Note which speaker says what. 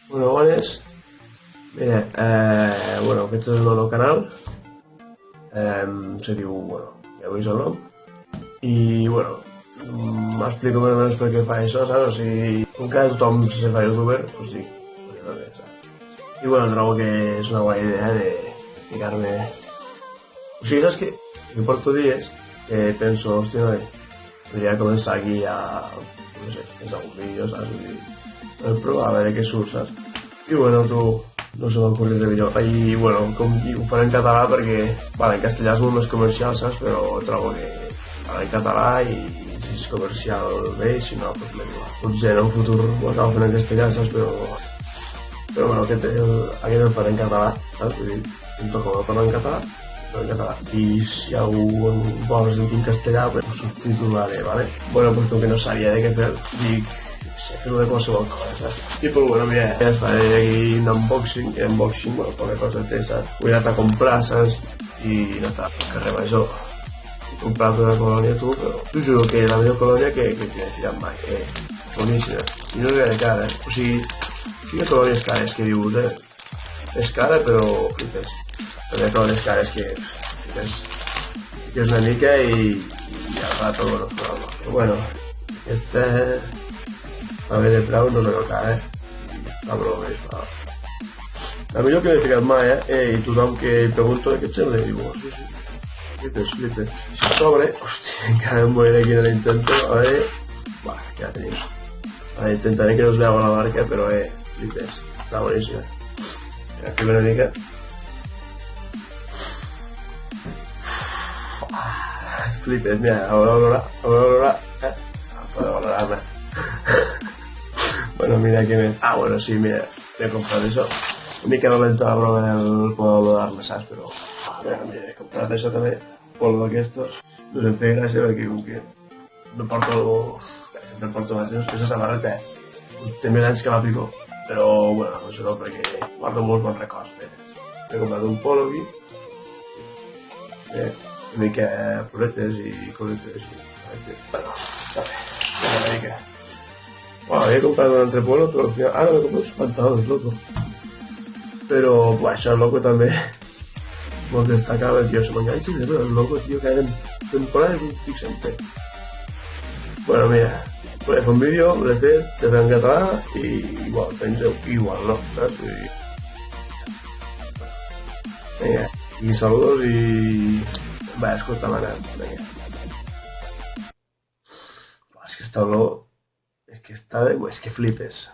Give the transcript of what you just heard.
Speaker 1: Bueno, bones. Mira, bueno, aquest és el meu canal. Se diu, bueno, ja veus el nom. I, bueno, m'explico més o menys per què fa això, saps? O sigui, com que tothom se fa youtuber, doncs dic, perquè no sé, saps? I, bueno, trobo que és una bona idea de ficar-me... O sigui, saps què? Jo porto dies que penso, hòstia, noi, podria començar aquí a... no sé, fes algun vídeo, saps? I provar a veure què surt, saps? I, bueno, tu, no se m'ha ocorrit de millor. I, bueno, com ho faré en català perquè, vale, en castellà és molt més comercial, saps? Però trobo que farà en català i si és comercial bé, si no, doncs m'és igual. Potser en un futur ho acabo fent en castellà, saps? Però bueno, aquest el faré en català, saps? Vull dir, em toca parlar en català, però en català. I si algú vol sentir en castellà, pues ho subtitularé, ¿vale? Bueno, pues com que no sabia de què fer, dic, fer-ho de qualsevol cosa, saps? I pues bueno, mira, ja faré aquí un unboxing, bueno, poca cosa té, saps? Ho he anat a comprar, saps? I no està, que res major. He comprat una colònia tu, però t'ho juro que la millor colònia que he ficat mai, boníssima. I no és gaire cara, O sigui, quina colònies cares que dius, És cara, però flipes. Però hi ha colònies cares que fiques una mica i al rato, bueno, però bueno, aquesta... A veure, de preu no és una cara, la broma és fa... La millor que m'he ficat mai, i tothom que pregunto què et sembla, i diu, oh, sí, flipes. Si sobre, hòstia, encara em moriré aquí en l'intento, a veure... Buah, ja tenim. Ara intentaré que no es veu la marca, però, flipes, està boníssima. Mira, aquí una mica. Flipes, mira, a veure, podeu valorar-me. Bueno, mira que més... Ah, bueno, sí, mira, he comprat això. Una mica dolenta la broma del polvo d'arma, saps? Però, mira, he comprat això també, polvo d'aquestos. No em feia gràcia perquè com que no porto... Sempre porto aquesta samarreta, Té més anys que l'aplico. Però, bueno, no sé no, perquè guardo molts bons records, He comprat un polo aquí. Una mica floretes i coletes i... Bueno, està bé, una mica. Bueno, había comprado un altre polo, però al final... Ah, no, me compré uns pantalones, loco. Però, això, el loco també... Molt destacable, tio. Se m'enganxa de tot, el loco, tio, cada temporada és un pic sempre. Bueno, mira, volia fer un vídeo, l'he fet en català i igual, penso igual, no? Saps? Vinga, i saludos i... Va, escolta, m'anant, vinga. És que està olor... És que està... És que flipes.